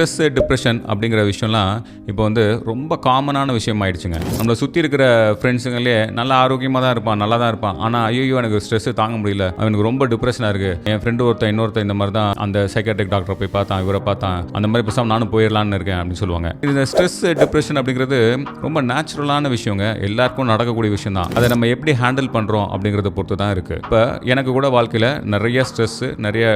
Stress, depression அப்படிங்கிற விஷயம்லாம் இப்போ வந்து ரொம்ப காமனான விஷயம் ஆயிடுச்சுங்க. நம்மளை சுற்றி இருக்கிற ஃப்ரெண்ட்ஸுங்களே நல்லா ஆரோக்கியமாக தான் இருப்பான், நல்லா தான் இருப்பான். ஆனால் ஐயோ எனக்கு ஸ்ட்ரெஸ்ஸு தாங்க முடியல, அவனுக்கு ரொம்ப டிப்ரெஷனாக இருக்குது. என் ஃப்ரெண்டு இன்னொருத்தன் இந்த மாதிரி தான் அந்த சைக்காட்ரிக் டாக்டரை போய் பார்த்தான், இவரை பார்த்தான், அந்த மாதிரி பேசாமல் நானும் போயிடலான்னு இருக்கேன் அப்படின்னு சொல்லுவாங்க. இந்த ஸ்ட்ரெஸ், டிப்ரெஷன் அப்படிங்கிறது ரொம்ப நேச்சுரலான விஷயங்க, எல்லாருக்கும் நடக்கக்கூடிய விஷயம் தான். அதை நம்ம எப்படி ஹேண்டில் பண்ணுறோம் அப்படிங்கிறத பொறுத்து தான் இருக்குது. இப்போ எனக்கு கூட வாழ்க்கையில் நிறைய ஸ்ட்ரெஸ்ஸு, நிறைய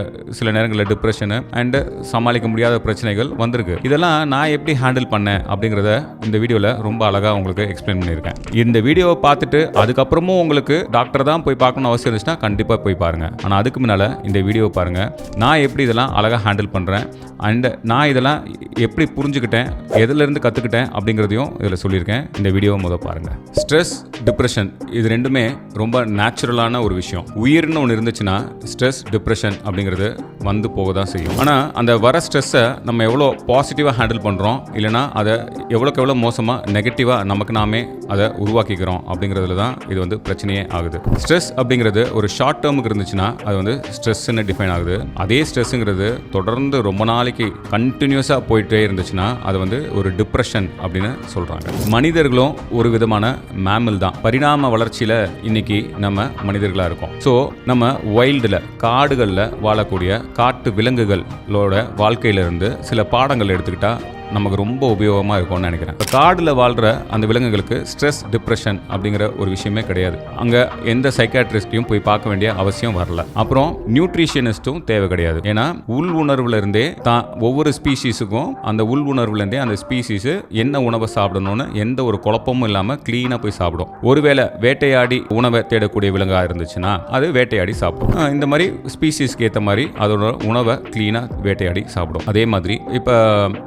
சில நேரங்களில் டிப்ரெஷனு அண்டு சமாளிக்க முடியாத பிரச்சனைகள் வந்திருக்கு. இதெல்லாம் நான் எப்படி ஹேண்டில் பண்ணேன் அப்படிங்கிறத இந்த வீடியோவில் ரொம்ப அழகாக உங்களுக்கு எக்ஸ்பிளைன் பண்ணியிருக்கேன். இந்த வீடியோவை பார்த்துட்டு அதுக்கப்புறமும் உங்களுக்கு டாக்டர் தான் போய் பார்க்கணும்னு அவசியம் இருந்துச்சுன்னா கண்டிப்பாக போய் பாருங்கள். ஆனால் அதுக்கு முன்னால் இந்த வீடியோவை பாருங்கள். நான் எப்படி இதெல்லாம் அழகாக ஹேண்டில் பண்ணுறேன் அண்ட் நான் இதெல்லாம் எப்படி புரிஞ்சுக்கிட்டேன், எதிலிருந்து கற்றுக்கிட்டேன் அப்படிங்கிறதையும் இதில் சொல்லியிருக்கேன். இந்த வீடியோவை முதல் பாருங்கள். ஸ்ட்ரெஸ், டிப்ரெஷன் இது ரெண்டுமே ரொம்ப நேச்சுரலான ஒரு விஷயம். உயிர்னு ஒன்று இருந்துச்சுன்னா ஸ்ட்ரெஸ், டிப்ரெஷன் அப்படிங்கிறது வந்து போக தான் செய்யும். ஆனால் அந்த வர ஸ்ட்ரெஸ்ஸை நம்ம எவ்வளோ பாசிட்டிவாக ஹேண்டில் பண்ணுறோம், இல்லைனா அதை எவ்வளோக்கு எவ்வளோ மோசமாக நெகட்டிவாக நமக்கு நாமே அதை உருவாக்கிக்கிறோம் அப்படிங்கிறதுல தான் இது வந்து பிரச்சனையே ஆகுது. ஸ்ட்ரெஸ் அப்படிங்கிறது ஒரு ஷார்ட் டேர்முக்கு இருந்துச்சுன்னா அது வந்து ஸ்ட்ரெஸ்ன்னு டிஃபைன் ஆகுது. அதே ஸ்ட்ரெஸ்ஸுங்கிறது தொடர்ந்து ரொம்ப நாளைக்கு கண்டினியூஸாக போயிட்டே இருந்துச்சுன்னா அது வந்து ஒரு டிப்ரெஷன் அப்படின்னு சொல்கிறாங்க. மனிதர்களும் ஒரு விதமான மேமல் தான். பரிணாம வளர்ச்சியில் இன்னைக்கு நம்ம மனிதர்களாக இருக்கோம். ஸோ நம்ம வைல்டில், காடுகளில் வாழக்கூடிய காட்டு விலங்குகளோட வாழ்க்கையிலிருந்து சில பாடங்கள் எடுத்துக்கிட்டா நமக்கு ரொம்ப உபயோகமாக இருக்கும்னு நினைக்கிறேன். இப்போ காடில் வாழ்கிற அந்த விலங்குகளுக்கு ஸ்ட்ரெஸ், டிப்ரெஷன் அப்படிங்கிற ஒரு விஷயமே கிடையாது. அங்கே எந்த சைக்காட்ரிஸ்டையும் போய் பார்க்க வேண்டிய அவசியம் வரல. அப்புறம் நியூட்ரிஷனிஸ்ட்டும் தேவை கிடையாது. ஏன்னா உள் உணர்வுல இருந்தே தான் ஒவ்வொரு ஸ்பீஷீஸுக்கும் அந்த உள் உணர்வுல இருந்தே அந்த ஸ்பீஷீஸ் என்ன உணவை சாப்பிடணும்னு எந்த ஒரு குழப்பமும் இல்லாமல் கிளீனாக போய் சாப்பிடும். ஒருவேளை வேட்டையாடி உணவை தேடக்கூடிய விலங்காக இருந்துச்சுன்னா அது வேட்டையாடி சாப்பிடும். இந்த மாதிரி ஸ்பீஷீஸ்க்கு ஏற்ற மாதிரி அதோட உணவை கிளீனாக வேட்டையாடி சாப்பிடும். அதே மாதிரி இப்போ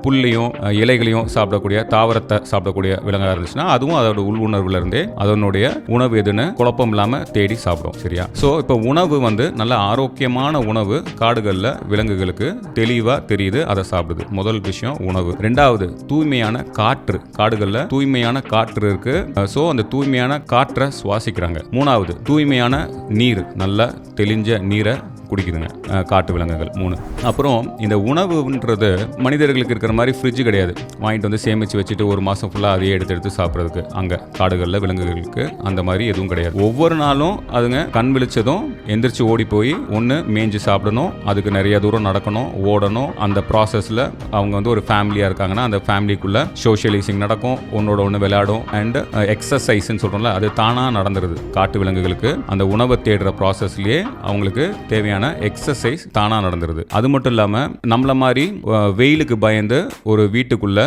புல்லையும் இலைகளையும் சாப்பிடக்கூடிய, தாவரத்தை சாப்பிடக்கூடிய விலங்காக இருந்துச்சுன்னா அதுவும் அதோட உள் உணர்வுல இருந்தே அதனுடைய உணவு எதுன்னு குழப்பம் இல்லாம தேடி சாப்பிடும். சரியா? ஸோ இப்போ உணவு வந்து நல்ல ஆரோக்கியமான உணவு காடுகளில் விலங்குகளுக்கு தெளிவா தெரியுது, அதை சாப்பிடுது. முதல் விஷயம் உணவு. ரெண்டாவது தூய்மையான காற்று. காடுகளில் தூய்மையான காற்று இருக்கு. ஸோ அந்த தூய்மையான காற்றை சுவாசிக்கிறாங்க. மூணாவது தூய்மையான நீர், நல்ல தெளிஞ்ச நீரை குடிக்குதுங்க காட்டு விலங்குகள். 3. அப்புறம் இந்த உணவுன்றது மனிதர்களுக்கு இருக்கிற மாதிரி ஃப்ரிட்ஜ் கிடையாது, வாங்கிட்டு வந்து சேமித்து வச்சுட்டு ஒரு மாதம் ஃபுல்லாக அதையே எடுத்து சாப்பிட்றதுக்கு. அங்கே காடுகளில் விலங்குகளுக்கு அந்த மாதிரி எதுவும் கிடையாது. ஒவ்வொரு நாளும் அதுங்க கண் விழிச்சதும் எந்திரிச்சு ஓடி போய் ஒன்று மேய்ஞ்சு சாப்பிடணும், அதுக்கு நிறைய தூரம் நடக்கணும், ஓடணும். அந்த ப்ராசஸில் அவங்க வந்து ஒரு ஃபேமிலியாக இருக்காங்கன்னா அந்த ஃபேமிலிக்குள்ளே சோஷியலைசிங் நடக்கும், ஒன்னோட ஒன்று விளையாடும் அண்ட் எக்ஸசைஸ்ன்னு சொல்கிறோம்ல, அது தானாக நடந்துருது. காட்டு விலங்குகளுக்கு அந்த உணவை தேடுற ப்ராசஸ்லேயே அவங்களுக்கு தேவையான எக்ஸசைஸ் தானா நடந்துருது. அது மட்டும் இல்லாம நம்மள மாதிரி வெயிலுக்கு பயந்து ஒரு வீட்டுக்குள்ள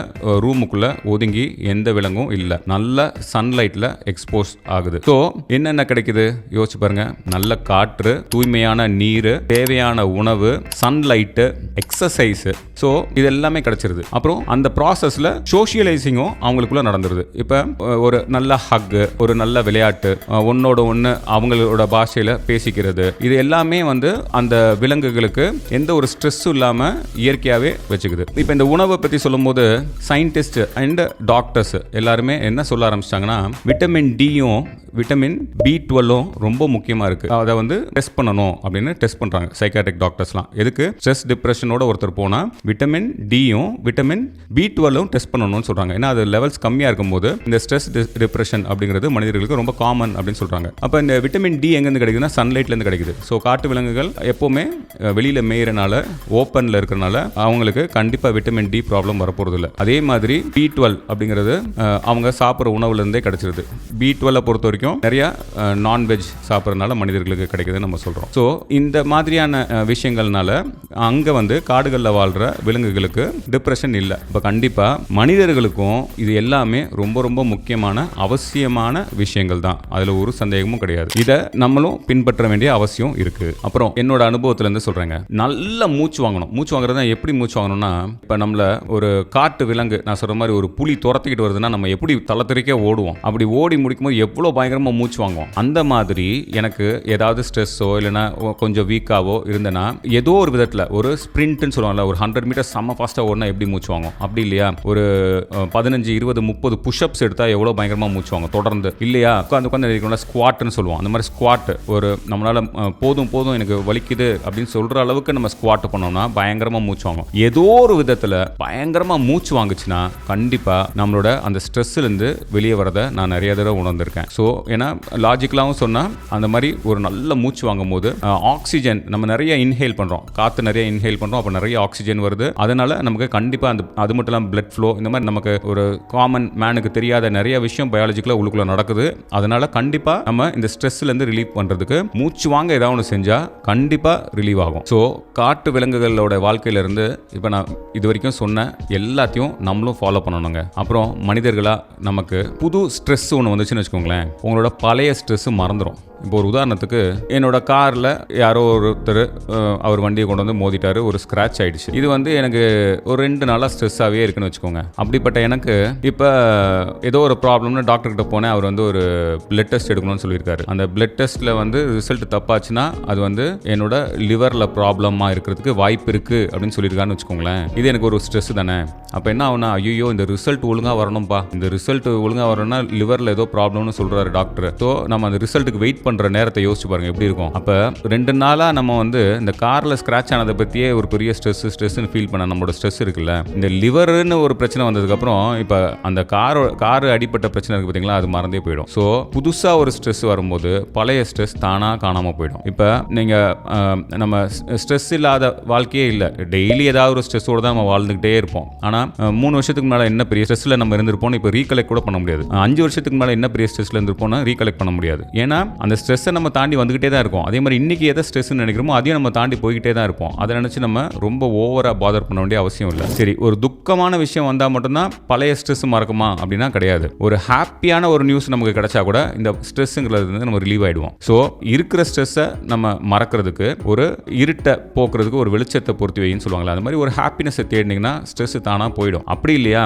ரூமுக்குள்ள ஒதுங்கி எந்த விலங்கும் இல்ல, நல்ல சன்லைட்ல எக்ஸ்போஸ் ஆகுது. ஸோ என்னென்ன கிடைக்குது யோசிச்சு பாருங்க. நல்ல காற்று, தூய்மையான நீர், தேவையான உணவு, சன்லைட்டு, எக்ஸசைஸ். ஸோ இது எல்லாமே கிடைச்சிருது. அப்புறம் அந்த ப்ராசஸ்ல சோஷியலைசிங்கும் அவங்களுக்குள்ள நடந்துருது. இப்போ ஒரு நல்ல ஹக், ஒரு நல்ல விளையாட்டு, ஒன்னோட ஒன்று அவங்களோட பாஷையில பேசிக்கிறது, இது எல்லாமே வந்து அந்த விலங்குகளுக்கு எந்த ஒரு ஸ்ட்ரெஸ்ஸும் இல்லாமல் இயற்கையாகவே வச்சுக்குது. இப்போ இந்த உணவை பற்றி சொல்லும் போது சயின்டிஸ்ட் அண்ட் டாக்டர்ஸ் எல்லாருமே என்ன சொல்ல ஆரம்பிச்சிட்டாங்கன்னா, விட்டமின் டியும் விட்டமின் B12 ரொம்ப முக்கியமாக இருக்குது, அதை வந்து டெஸ்ட் பண்ணணும் அப்படின்னு டெஸ்ட் பண்ணுறாங்க சைக்காட்ரிக் டாக்டர்ஸ்லாம். எதுக்கு? ஸ்ட்ரெஸ், டிப்ரெஷனோட ஒருத்தர் போனால் விட்டமின் டியும் விட்டமின் B12 டெஸ்ட் பண்ணணும்னு சொல்கிறாங்க. ஏன்னா அது லெவல்ஸ் கம்மியாக இருக்கும்போது இந்த ஸ்ட்ரெஸ், டிப்ரெஷன் அப்படிங்கிறது மனிதர்களுக்கு ரொம்ப காமன் அப்படின்னு சொல்கிறாங்க. அப்போ இந்த விட்டமின் டி எங்கேருந்து கிடைக்குதுன்னா சன்லைட்லேருந்து கிடைக்குது. ஸோ காட்டு விலங்குகள் எப்போவுமே வெளியில் மேயிறனால, ஓப்பனில் இருக்கிறனால அவங்களுக்கு கண்டிப்பாக விட்டமின் டி ப்ராப்ளம் வரப்போகிறது இல்லை. அதே மாதிரி B12 அப்படிங்கிறது அவங்க சாப்பிட்ற உணவுலேருந்தே கிடைச்சிருது. B12 பொறுத்த வரைக்கும் நிறைய நான்வெஜ் சாப்பிட்றதுனால மனிதர்களுக்கு கிடைக்குதுன்னு நம்ம சொல்கிறோம். ஸோ இந்த மாதிரியான விஷயங்கள்னால அங்கே வந்து காடுகளில் வாழ்கிற விலங்குகளுக்கு டிப்ரெஷன் இல்லை. இப்போ கண்டிப்பாக மனிதர்களுக்கும் இது எல்லாமே ரொம்ப ரொம்ப முக்கியமான அவசியமான விஷயங்கள் தான், அதில் ஒரு சந்தேகமும் கிடையாது. இதை நம்மளும் பின்பற்ற வேண்டிய அவசியம் இருக்குது. அப்புறம் என்னோட அனுபவத்திலேருந்து சொல்கிறேங்க, நல்ல மூச்சு வாங்கணும். மூச்சு வாங்குறதுனா எப்படி மூச்சு வாங்கணும்னா, இப்போ நம்மள ஒரு காட்டு விலங்கு, நான் சொல்கிற மாதிரி ஒரு புலி துரத்திக்கிட்டு வருதுன்னா நம்ம எப்படி தளத்திற்கே ஓடுவோம். அப்படி ஓடி முடிக்கும் போது எவ்வளோ பயங்கர பயங்கரமாக மூச்சு வாங்குவோம். அந்த மாதிரி எனக்கு ஏதாவது ஸ்ட்ரெஸ்ஸோ இல்லைனா கொஞ்சம் வீக்காவோ இருந்தேன்னா ஏதோ ஒரு விதத்தில் ஒரு ஸ்ப்ரிண்ட்னு சொல்லுவாங்கல்ல, ஒரு 100 மீட்டர் செம்ம ஃபாஸ்ட்டாக ஓடினா எப்படி மூச்சு வாங்கும் அப்படி இல்லையா, ஒரு 15 20 30 புஷ்அப்ஸ் எடுத்தால் எவ்வளோ பயங்கரமாக மூச்சு வாங்கும் தொடர்ந்து இல்லையா, உட்காந்து ஸ்குவாட்னு சொல்லுவோம். அந்த மாதிரி ஸ்குவாட் ஒரு நம்மளால் போதும் எனக்கு வலிக்குது அப்படின்னு சொல்கிற அளவுக்கு நம்ம ஸ்குவாட் பண்ணோம்னா பயங்கரமாக மூச்சு வாங்கும். ஏதோ ஒரு விதத்தில் பயங்கரமாக மூச்சு வாங்குச்சுன்னா கண்டிப்பாக நம்மளோட அந்த ஸ்ட்ரெஸ்ஸுலேருந்து வெளியே வரதை நான் நிறைய தடவை உணர்ந்திருக்கேன். ஸோ ஏன்னா லாஜிக்கலாகவும் சொன்னால் அந்த மாதிரி ஒரு நல்ல மூச்சு வாங்கும் போது ஆக்சிஜன் நம்ம நிறைய இன்ஹேல் பண்ணுறோம், காற்று நிறைய இன்ஹேல் பண்ணுறோம், அப்போ நிறைய ஆக்சிஜன் வருது. அதனால நமக்கு கண்டிப்பாக அது மட்டும் இல்லாமல் பிளட் ஃப்ளோ இந்த மாதிரி நமக்கு ஒரு காமன் மேனுக்கு தெரியாத நிறைய விஷயம் பயாலஜிக்கலாக உள்ளுக்குள்ள நடக்குது. அதனால கண்டிப்பாக நம்ம இந்த ஸ்ட்ரெஸ்லேருந்து ரிலீவ் பண்ணுறதுக்கு மூச்சு வாங்க ஏதாவது ஒன்று செஞ்சால் கண்டிப்பாக ரிலீவ் ஆகும். ஸோ காட்டு விலங்குகளோட வாழ்க்கையிலிருந்து இப்போ நான் இது வரைக்கும் சொன்ன எல்லாத்தையும் நம்மளும் ஃபாலோ பண்ணணுங்க. அப்புறம் மனிதர்களாக நமக்கு புது ஸ்ட்ரெஸ் ஒன்று வந்துச்சுன்னு வச்சுக்கோங்களேன், உங்களோட பழைய ஸ்ட்ரெஸ் மறந்துடும். இப்போ ஒரு உதாரணத்துக்கு என்னோட காரில் யாரோ ஒருத்தர் அவர் வண்டியை கொண்டு வந்து மோதிட்டாரு, ஒரு ஸ்க்ராட்ச் ஆயிடுச்சு. இது வந்து எனக்கு ஒரு 2 நாளாக ஸ்ட்ரெஸ்ஸாகவே இருக்குன்னு வச்சுக்கோங்க. அப்படிப்பட்ட எனக்கு இப்போ ஏதோ ஒரு ப்ராப்ளம்னு டாக்டர்கிட்ட போனேன். அவர் வந்து ஒரு பிளட் டெஸ்ட் எடுக்கணும்னு சொல்லியிருக்காரு. அந்த பிளட் டெஸ்ட்டில் வந்து ரிசல்ட் தப்பாச்சுன்னா அது வந்து என்னோட லிவரில் ப்ராப்ளமாக இருக்கிறதுக்கு வாய்ப்பு இருக்குது அப்படின்னு சொல்லியிருக்காருன்னு வச்சுக்கோங்களேன். இது எனக்கு ஒரு ஸ்ட்ரெஸ் தானே. அப்போ என்ன ஆகுனா, ஐயோ இந்த ரிசல்ட் ஒழுங்காக வரணும்ப்பா, இந்த ரிசல்ட் ஒழுங்காக வரணும்னா லிவரில் ஏதோ ப்ராப்ளம்னு சொல்கிறாரு டாக்டர். ஸோ நம்ம அந்த ரிசல்ட்டுக்கு வெயிட் பண்ணுற நேரத்தை யோசிச்சு பாருங்க எப்படி இருக்கும். அப்போ 2 நாளாக நம்ம வந்து இந்த காரில் ஸ்க்ராட்ச் ஆனதை பற்றியே ஒரு பெரிய ஸ்ட்ரெஸ்ன்னு ஃபீல் பண்ண நம்மளோட ஸ்ட்ரெஸ் இருக்குல்ல, இந்த லிவருன்னு ஒரு பிரச்சனை வந்ததுக்கப்புறம் இப்போ அந்த காரு அடிப்பட்ட பிரச்சனை இருக்குது பார்த்தீங்களா, அது மறந்தே போயிடும். ஸோ புதுசாக ஒரு ஸ்ட்ரெஸ் வரும்போது பழைய ஸ்ட்ரெஸ் தானாக காணாமல் போயிடும். இப்போ நீங்கள் நம்ம ஸ்ட்ரெஸ் இல்லாத வாழ்க்கையே இல்லை, டெய்லி ஏதாவது ஒரு ஸ்ட்ரெஸ்ஸோடு தான் நம்ம வாழ்ந்துக்கிட்டே இருப்போம். ஆனால் 3 வருஷத்துக்கு மேலே என்ன பெரிய ஸ்ட்ரெஸ்ஸில் நம்ம இருந்திருப்போம் இப்போ ரீகலெக்ட் கூட பண்ண முடியாது. 5 வருஷத்துக்கு மேலே என்ன பெரிய ஸ்ட்ரெஸ்ஸில் இருந்திருப்போம்னா ரீகலெக்ட் பண்ண முடியாது. ஏன்னா அந்த ஸ்ட்ரெஸ்ஸை நம்ம தாண்டி வந்துகிட்டே தான் இருக்கும். அதே மாதிரி இன்னைக்கு எதை ஸ்ட்ரெஸ்ன்னு நினைக்கிறோமோ அதையும் நம்ம தாண்டி போய்கிட்டே தான் இருப்போம். அதை நினச்சி நம்ம ரொம்ப ஓவராக பாதர் பண்ண வேண்டிய அவசியம் இல்லை. சரி, ஒரு துக்கமான விஷயம் வந்தால் மட்டும்தான் பழைய ஸ்ட்ரெஸ் மறக்குமா அப்படின்னா கிடையாது. ஒரு ஹாப்பியான ஒரு நியூஸ் நமக்கு கிடைச்சா கூட இந்த ஸ்ட்ரெஸ்ஸுங்கிறது நம்ம ரிலீவ் ஆகிடுவோம். ஸோ இருக்கிற ஸ்ட்ரெஸ்ஸை நம்ம மறக்கிறதுக்கு, ஒரு இருட்டை போக்குறதுக்கு ஒரு வெளிச்சத்தை பொறுத்து வைன்னு சொல்லுவாங்களா, அந்த மாதிரி ஒரு ஹாப்பினஸை தேடினீங்கன்னா ஸ்ட்ரெஸ் தானாக போயிடும். அப்படி இல்லையா,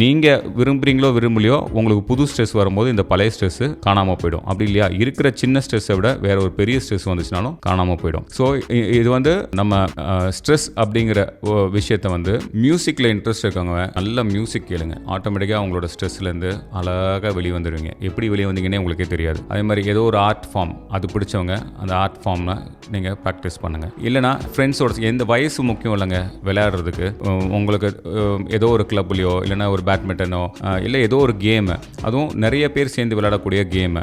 நீங்கள் விரும்புகிறீங்களோ விரும்பலையோ உங்களுக்கு புது ஸ்ட்ரெஸ் வரும்போது இந்த பழைய ஸ்ட்ரெஸ் காணாமல் போயிடும். அப்படி இல்லையா, இருக்கிற சின்ன ஸ்ட்ரெஸ்ஸை விட வேற ஒரு பெரிய ஸ்ட்ரெஸ் வந்துச்சுனாலும் காணாமல் போயிடும். ஸோ இது வந்து நம்ம ஸ்ட்ரெஸ் அப்படிங்கிற விஷயத்தை வந்து மியூசிக்கில் இன்ட்ரெஸ்ட் இருக்கவங்க நல்ல மியூசிக் கேளுங்க, ஆட்டோமேட்டிக்காக அவங்களோட ஸ்ட்ரெஸ்லேருந்து அழகாக வெளியே வந்துடுவீங்க. எப்படி வெளியே வந்தீங்கன்னே உங்களுக்கே தெரியாது. அதே மாதிரி ஏதோ ஒரு ஆர்ட் ஃபார்ம் அது பிடிச்சவங்க அந்த ஆர்ட் ஃபார்மில் நீங்கள் ப்ராக்டிஸ் பண்ணுங்கள். இல்லைனா ஃப்ரெண்ட்ஸோட, எந்த வயசு முக்கியம் இல்லைங்க விளையாடுறதுக்கு. உங்களுக்கு ஏதோ ஒரு கிளப்லையோ இல்லைனா ஒரு பேட்மிண்டனோ இல்லை ஏதோ ஒரு கேமு, அதுவும் நிறைய பேர் சேர்ந்து விளையாடக்கூடிய கேமு,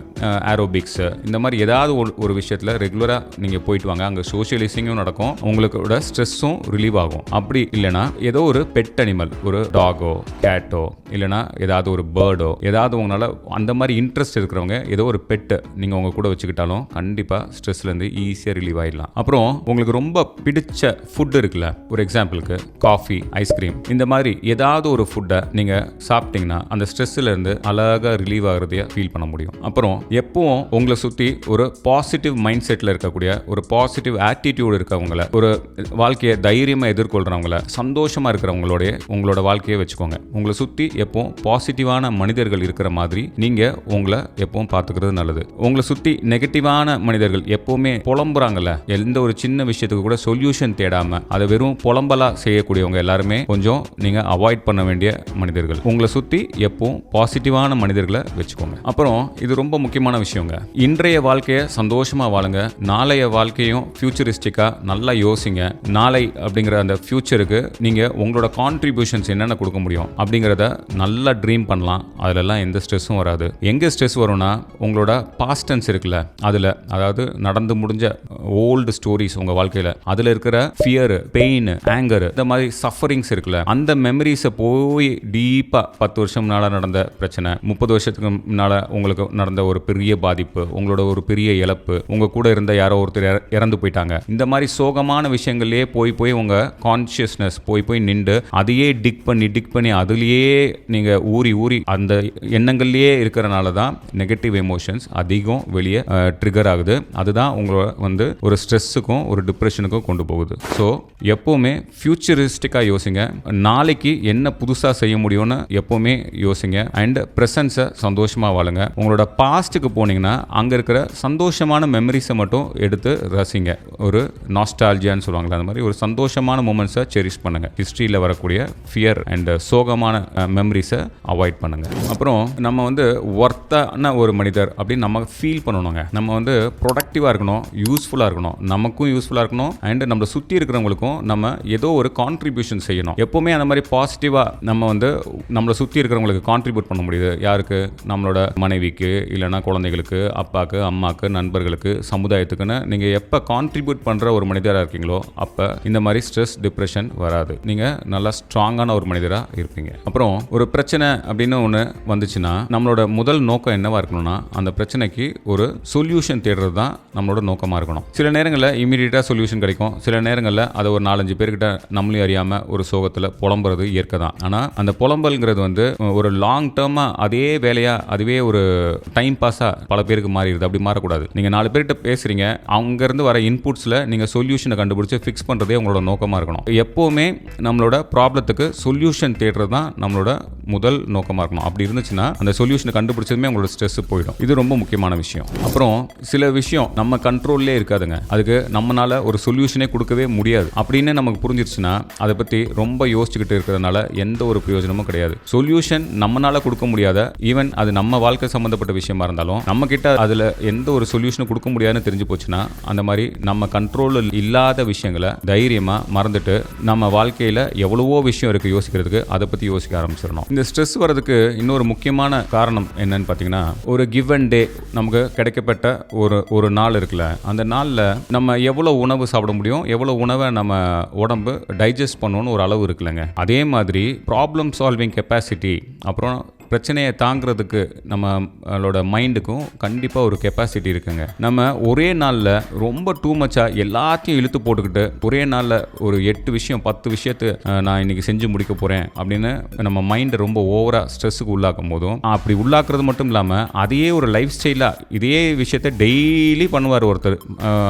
ஏரோபிக்ஸு, இந்த மாதிரி ஏதாவது ஒரு விஷயத்தில் ரெகுலராக நீங்கள் போயிட்டு வாங்க. அங்கே சோஷியலைசிங்கும் நடக்கும், உங்களோட ஸ்ட்ரெஸ்ஸும் ரிலீவ் ஆகும். அப்படி இல்லைனா ஏதோ ஒரு பெட் அனிமல், ஒரு டாகோ கேட்டோ இல்லைனா ஏதாவது ஒரு பேர்டோ, ஏதாவது உங்களால் அந்த மாதிரி இன்ட்ரெஸ்ட் இருக்கிறவங்க ஏதோ ஒரு பெட்டு நீங்கள் உங்கள் கூட வச்சுக்கிட்டாலும் கண்டிப்பாக ஸ்ட்ரெஸ்லேருந்து ஈஸியாக ரிலீவ் ஆகிடலாம். அப்புறம் உங்களுக்கு ரொம்ப பிடிச்ச ஃபுட் இருக்குல்ல, ஒரு எக்ஸாம்பிளுக்கு காஃபி, ஐஸ்கிரீம், இந்த மாதிரி ஏதாவது ஒரு ஃபுட்டை நீங்கள் சாப்பிட்டீங்கன்னா அந்த ஸ்ட்ரெஸ்ஸிலேருந்து அழகாக ரிலீவ் ஆகிறதைய ஃபீல் பண்ண முடியும். அப்புறம் எப்பவும் உங்களை சுற்றி ஒரு பாசிட்டிவ் மைண்ட் செட்டில் இருக்கக்கூடிய, ஒரு பாசிட்டிவ் ஆட்டிடியூட் இருக்கவங்கள, ஒரு வாழ்க்கையை தைரியமாக எதிர்கொள்கிறவங்கள, சந்தோஷமாக இருக்கிறவங்களோடைய உங்களோட வாழ்க்கையை வச்சுக்கோங்க. உங்களை சுற்றி எப்பவும் பாசிட்டிவான மனிதர்கள் இருக்கிற மாதிரி நீங்கள் உங்களை எப்பவும் பார்த்துக்கிறது நல்லது. உங்களை சுற்றி நெகட்டிவான மனிதர்கள் எப்பவுமே புலம்புறாங்கல்ல, எந்த ஒரு சின்ன விஷயத்துக்கு கூட சொல்யூஷன் தேடாமல் அதை வெறும் புலம்பலாக செய்யக்கூடியவங்க எல்லாருமே கொஞ்சம் நீங்கள் அவாய்ட் பண்ண வேண்டிய மனிதர்கள். உங்களை சுற்றி எப்பவும் பாசிட்டிவான மனிதர்களை வச்சுக்கோங்க. அப்புறம் இது ரொம்ப முக்கியமான விஷயங்க, இன்றைய வாழ்க்கையை சந்தோஷமாக வாழுங்க, நாளைய வாழ்க்கையும் ஃபியூச்சரிஸ்டிக்காக நல்லா யோசிங்க. நாளை அப்படிங்கிற அந்த ஃபியூச்சருக்கு நீங்கள் உங்களோட கான்ட்ரிபியூஷன்ஸ் என்னென்ன கொடுக்க முடியும் அப்படிங்கிறத நல்லா ட்ரீம் பண்ணலாம். அதிலெல்லாம் எந்த ஸ்ட்ரெஸ்ஸும் வராது. எங்கே ஸ்ட்ரெஸ் வரும்னா உங்களோட பாஸ்ட் டென்ஸ் இருக்குல்ல, அதில், அதாவது நடந்து முடிஞ்ச ஓல்டு ஸ்டோரிஸ் உங்கள் வாழ்க்கையில், அதில் இருக்கிற ஃபியர், பெயின், ஆங்கர், இந்த மாதிரி சஃபரிங்ஸ் இருக்குல்ல, அந்த மெமரிஸை போய் டீப்பாக 10 வருஷம் முன்னால் நடந்த பிரச்சனை, 30 வருஷத்துக்கு முன்னால் உங்களுக்கு நடந்த ஒரு பெரிய பாதிப்பு, உங்களோட ஒரு பெரிய இழப்பு, உங்கள் கூட இருந்த யாரோ ஒருத்தர் இறந்து போயிட்டாங்க, இந்த மாதிரி சோகமான விஷயங்கள்லேயே போய் உங்கள் கான்ஷியஸ்னஸ் போய் நின்று அதையே டிக் பண்ணி அதுலேயே நீங்கள் ஊறி அந்த எண்ணங்கள்லேயே இருக்கிறனால தான் நெகட்டிவ் எமோஷன்ஸ் அதிகம் வெளியே ட்ரிகர் ஆகுது. அதுதான் உங்களை வந்து ஒரு ஸ்ட்ரெஸ்ஸுக்கும் ஒரு டிப்ரெஷனுக்கும் கொண்டு போகுது. ஸோ எப்போவுமே ஃபியூச்சரிஸ்டிக்காக யோசிங்க. நாளைக்கு என்ன புதுசாக செய்ய முடியும்னு எப்போவுமே யோசிங்க. அண்ட் ப்ரெசன்ஸை சந்தோஷமாக வாழுங்க. உங்களோட பாஸ்ட்டுக்கு போனீங்கன்னா அங்கே இருக்கிற சந்தோஷமான மெமரிஸை மட்டும் எடுத்து ரசிங்க. ஒரு நாஸ்டால்ஜியான்னு சொல்லுவாங்களே, அந்த மாதிரி ஒரு சந்தோஷமான மூமெண்ட்ஸை செரிஷ் பண்ணுங்க. ஹிஸ்ட்ரியில் வரக்கூடிய ஃபியர் அண்ட் சோகமான மெமரிஸை அவாய்ட் பண்ணுங்க. அப்புறம் நம்ம ஒர்த்தான ஒரு மனிதர் அப்படின்னு நம்ம ஃபீல் பண்ணணுங்க. நம்ம ப்ரொடக்டிவாக இருக்கணும், யூஸ்ஃபுல்லாக இருக்கணும், நமக்கும் யூஸ்ஃபுல்லாக இருக்கணும் அண்ட் நம்மளை சுற்றி இருக்கிறவங்களுக்கும் நம்ம ஏதோ ஒரு கான்ட்ரிபியூஷன் செய்யணும். எப்போவுமே அந்த மாதிரி பாசிட்டிவாக நம்ம நம்மளை சுற்றி இருக்கிறவங்களுக்கு கான்ட்ரிபியூட் பண்ண முடியுது. யாருக்கு? நம்மளோட மனைவிக்கு, இல்லைனா குழந்தைகளுக்கு, அப்பாவுக்கு, அம்மாவுக்கு, நண்பர்களுக்கு, சமுதாயத்துக்குன்னு நீங்கள் எப்போ கான்ட்ரிபியூட் பண்ணுற ஒரு மனிதராக இருக்கீங்களோ அப்போ இந்த மாதிரி ஸ்ட்ரெஸ், டிப்ரெஷன் வராது. நீங்கள் நல்லா ஸ்ட்ராங்கான ஒரு மனிதராக இருப்பீங்க. அப்புறம் ஒரு பிரச்சனை அப்படின்னு ஒன்று வந்துச்சுன்னா நம்மளோட முதல் நோக்கம் என்னவா இருக்கணும்னா அந்த பிரச்சனைக்கு ஒரு சொல்யூஷன் தேடுறது தான் நம்மளோட நோக்கமாக இருக்கணும். சில நேரங்களில் இமீடியட்டாக சொல்யூஷன் கிடைக்கும். சில நேரங்களில் அதை ஒரு 4-5 பேர்கிட்ட நம்மளையும் அறியாமல் ஒரு சோகத்தில் புலம்புறது இயற்கை தான். ஆனால் அந்த புலம்பல்ங்கிறது ஒரு லாங் டேர்மாக அதே வேலையாக அதுவே ஒரு டைம் பாஸாக பல பேருக்கு மாறிடுது. அப்படி மாறக்கூடாது. நீங்கள் 4 பேர்கிட்ட பேசுகிறீங்க, அங்கேருந்து வர இன்புட்ஸில் நீங்கள் சொல்யூஷனை கண்டுபிடிச்சி ஃபிக்ஸ் பண்ணுறதே உங்களோட நோக்கமாக இருக்கணும். எப்போவுமே நம்மளோட ப்ராப்ளத்துக்கு சொல்யூஷன் தேடுறது தான் நம்மளோட முதல் நோக்கமாக இருக்கணும். அப்படி இருந்துச்சுன்னா அந்த சொல்யூஷனை கண்டுபிடிச்சதுமே உங்களோட ஸ்ட்ரெஸ் போயிடும். இது ரொம்ப முக்கியமான விஷயம். அப்புறம் சில விஷயம் நம்ம கண்ட்ரோல்லே இருக்காதுங்க. அதுக்கு நம்மளால ஒரு சொல்யூஷனே கொடுக்கவே முடியாது அப்படின்னு நமக்கு புரிஞ்சிருச்சுன்னா அதை பற்றி ரொம்ப யோசிச்சுக்கிட்டு இருக்கிறதுனால எந்த ஒரு பிரயோஜனமும் கிடையாது. சொல்யூஷன் நம்மளால கொடுக்க முடியாத, ஈவன் அது நம்ம வாழ்க்கை சம்மந்தப்பட்ட விஷயமா இருந்தாலும் நம்ம கிட்ட அதில் எந்த ஒரு சொல்யூஷனும் கொடுக்க முடியாதுன்னு தெரிஞ்சு போச்சுன்னா அந்த மாதிரி நம்ம கண்ட்ரோலில் இல்லாத விஷயங்களை தைரியமாக மறந்துட்டு நம்ம வாழ்க்கையில் எவ்வளவோ விஷயம் இருக்குது யோசிக்கிறதுக்கு, அதை பற்றி யோசிக்க ஆரம்பிச்சிடணும். இந்த ஸ்ட்ரெஸ் வரதுக்கு இன்னொரு முக்கியமான காரணம் என்னன்னு பார்த்தீங்கன்னா, ஒரு கிவ் அண்ட் டே நமக்கு கிடைக்கப்பட்ட ஒரு நாள் இருக்குல்ல, அந்த நாளில் நம்ம எவ்வளோ உணவு சாப்பிட முடியும், எவ்வளோ உணவை நம்ம உடம்பு டைஜஸ்ட் பண்ணணும்னு ஒரு அளவு இருக்குல்லங்க. அதே மாதிரி ப்ராப்ளம் சால்விங் கெப்பாசிட்டி, அப்புறம் பிரச்சனையை தாங்கிறதுக்கு நம்மளோட மைண்டுக்கும் கண்டிப்பாக ஒரு கெப்பாசிட்டி இருக்குங்க. நம்ம ஒரே நாளில் ரொம்ப டூ மச்சாக எல்லாத்தையும் இழுத்து போட்டுக்கிட்டு ஒரே நாளில் ஒரு 8 விஷயம் 10 விஷயத்தை நான் இன்றைக்கி செஞ்சு முடிக்க போகிறேன் அப்படின்னு நம்ம மைண்டை ரொம்ப ஓவராக ஸ்ட்ரெஸ்ஸுக்கு உள்ளாக்கும் போதும், அப்படி உள்ளாக்குறது மட்டும் இல்லாமல் அதையே ஒரு லைஃப் ஸ்டைலாக இதே விஷயத்தை டெய்லி பண்ணுவார் ஒருத்தர்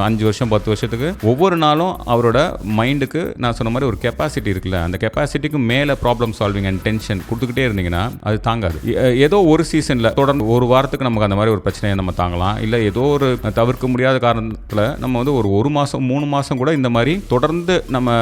5 வருஷம் 10 வருஷத்துக்கு. ஒவ்வொரு நாளும் அவரோட மைண்டுக்கு நான் சொன்ன மாதிரி ஒரு கெப்பாசிட்டி இருக்குல்ல, அந்த கெப்பாசிட்டிக்கு மேலே ப்ராப்ளம் சால்விங் அண்ட் டென்ஷன் கொடுத்துக்கிட்டே இருந்தீங்கன்னா அது தாங்க. ஏதோ ஒரு சீசன்ல தொடர்ந்து ஒரு வாரத்துக்கு நமக்கு அந்த மாதிரி ஒரு பிரச்சனையை நம்ம தாங்கலாம். இல்ல ஏதோ ஒரு தவிர்க்க முடியாத காரணத்துல நம்ம ஒரு மாசம் 3 மாசம் கூட இந்த மாதிரி தொடர்ந்து நம்ம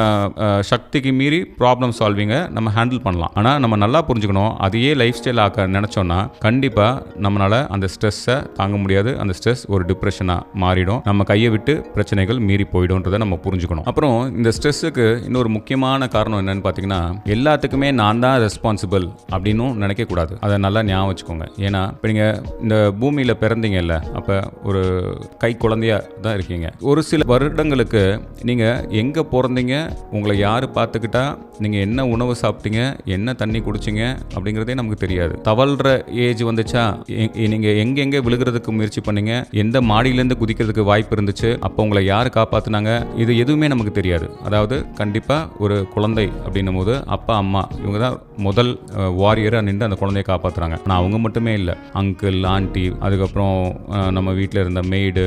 சக்திக்கு மீறி ப்ராப்ளம் சால்விங்கை நம்ம ஹேண்டில் பண்ணலாம். ஆனா நம்ம நல்லா புரிஞ்சுக்கணும், அதையே லைஃப் ஸ்டைல் ஆக்க நினைச்சோம்னா கண்டிப்பா நம்மளால அந்த ஸ்ட்ரெஸ்ஸை தாங்க முடியாது. அந்த ஸ்ட்ரெஸ் ஒரு டிப்ரெஷனா மாறிடும். நம்ம கையை விட்டு பிரச்சனைகள் மீறி போயிடும்ன்றதை நம்ம புரிஞ்சுக்கணும். அப்புறம் இந்த ஸ்ட்ரெஸ்ஸுக்கு இன்னொரு முக்கியமான காரணம் என்னன்னு பார்த்தீங்கன்னா, எல்லாத்துக்குமே நான் தான் ரெஸ்பான்சிபிள் அப்படின்னு நினைக்க கூடாது. அதை நல்லா ஞாபகம் வச்சுக்கோங்க. ஏன்னா இப்போ நீங்கள் இந்த பூமியில் பிறந்தீங்கல்ல, அப்போ ஒரு கை குழந்தையா தான் இருக்கீங்க. ஒரு சில வருடங்களுக்கு நீங்கள் எங்கே பிறந்தீங்க, உங்களை யார் பார்த்துக்கிட்டா, நீங்கள் என்ன உணவு சாப்பிட்டீங்க, என்ன தண்ணி குடிச்சிங்க அப்படிங்கிறதே நமக்கு தெரியாது. தவழ்கிற ஏஜ் வந்துச்சா, நீங்கள் எங்கெங்கே விழுகிறதுக்கு முயற்சி பண்ணீங்க, எந்த மாடியிலேருந்து குதிக்கிறதுக்கு வாய்ப்பு இருந்துச்சு, அப்போ உங்களை யார் காப்பாற்றினாங்க, இது எதுவுமே நமக்கு தெரியாது. அதாவது கண்டிப்பாக ஒரு குழந்தை அப்படின்னும் போது அப்பா அம்மா இவங்க தான் முதல் வாரியராக நின்று அந்த குழந்தையை காப்பாற்றுறாங்க. ஆனால் அவங்க மட்டுமே இல்லை, அங்கிள், ஆண்டி, அதுக்கப்புறம் நம்ம வீட்டில் இருந்த மெய்டு,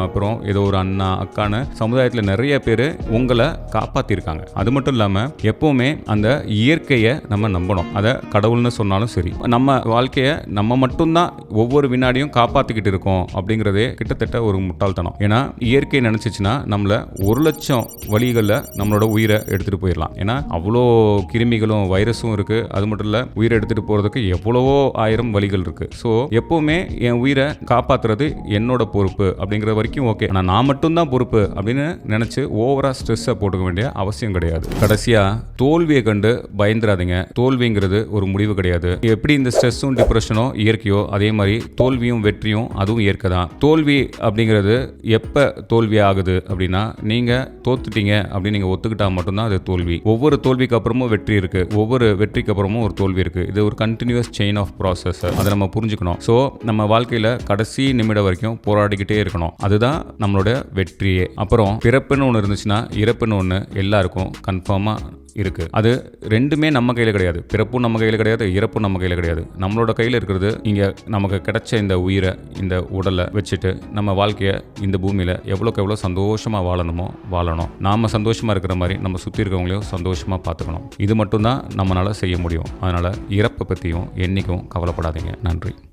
அப்புறம் ஏதோ ஒரு அண்ணா, அக்கான்னு சமுதாயத்தில் நிறைய பேர் உங்களை காப்பாற்றிருக்காங்க. அது மட்டும் இல்லாமல் எப்போவுமே அந்த இயற்கையை நம்ம நம்பணும். அதை கடவுள்னு சொன்னாலும் சரி, நம்ம வாழ்க்கையை நம்ம மட்டும்தான் ஒவ்வொரு வினாடியும் காப்பாற்றிக்கிட்டு இருக்கோம் அப்படிங்கிறதே கிட்டத்தட்ட ஒரு முட்டாள்தனம். ஏன்னா இயற்கை நினச்சிச்சுன்னா நம்மளை 1,00,000 வழிகளில் நம்மளோட உயிரை எடுத்துகிட்டு போயிடலாம். ஏன்னா அவ்வளோ கிருமிகளும் வைரஸும் இருக்குது. அது மட்டும் இல்லை, உயிரை எடுத்துகிட்டு போகிறதுக்கு எவ்வளவோ 1000 வழிகள் இருக்குது. ஸோ எப்போவுமே என் உயிரை காப்பாற்றுறது என்னோட பொறுப்பு அப்படிங்கிற வரைக்கும் ஓகே. ஆனால் நான் மட்டும்தான் பொறுப்பு அப்படின்னு நினச்சி ஓவராக ஸ்ட்ரெஸ்ஸை போட்டுக்க வேண்டிய அவசியம் கிடையாது. கடைசியாக தோல்வியை கண்டு பயந்துடாதீங்க. தோல்விங்கிறது ஒரு முடிவு கிடையாது. எப்படி இந்த ஸ்ட்ரெஸ்ஸும் டிப்ரெஷனும் இயற்கையோ, அதே மாதிரி தோல்வியும் வெற்றியும் அதுவும் இயற்கை தான். தோல்வி அப்படிங்கிறது எப்போ தோல்வி ஆகுது அப்படின்னா, நீங்கள் தோத்துட்டீங்க அப்படின்னு நீங்கள் ஒத்துக்கிட்டா மட்டும்தான் அது தோல்வி. ஒவ்வொரு தோல்விக்கு அப்புறமும் வெற்றி இருக்குது, ஒவ்வொரு வெற்றிக்கு அப்புறமும் ஒரு தோல்வி இருக்குது. இது ஒரு கண்டினியூஸ் செயின் ஆஃப் ப்ராசஸ். அதை நம்ம புரிஞ்சுக்கணும். ஸோ நம்ம வாழ்க்கையில் கடைசி நிமிடம் வரைக்கும் போராடிக்கிட்டே இருக்கணும். அதுதான் நம்மளோட வெற்றியே. அப்புறம் பிறப்புன்னு ஒன்று இருந்துச்சுன்னா இறப்புன்னு ஒன்று எல்லாருக்கும் கன்ஃபார்மாக இருக்குது. அது ரெண்டுமே நம்ம கையில் கிடையாது. பிறப்பும் நம்ம கையில் கிடையாது, இறப்பும் நம்ம கையில் கிடையாது. நம்மளோட கையில் இருக்கிறது இங்கே நமக்கு கிடைச்ச இந்த உயிரை, இந்த உடலை வச்சுட்டு நம்ம வாழ்க்கையை இந்த பூமியில் எவ்வளோக்கு எவ்வளோ சந்தோஷமாக வாழணுமோ வாழணும். நாம் சந்தோஷமாக இருக்கிற மாதிரி நம்ம சுற்றி இருக்கவங்களையும் சந்தோஷமாக பார்த்துக்கணும். இது மட்டும்தான் நம்மளால் செய்ய முடியும். அதனால் இறப்பை பற்றியும் என்றைக்கும் கவலைப்படாதீங்க. நன்றி.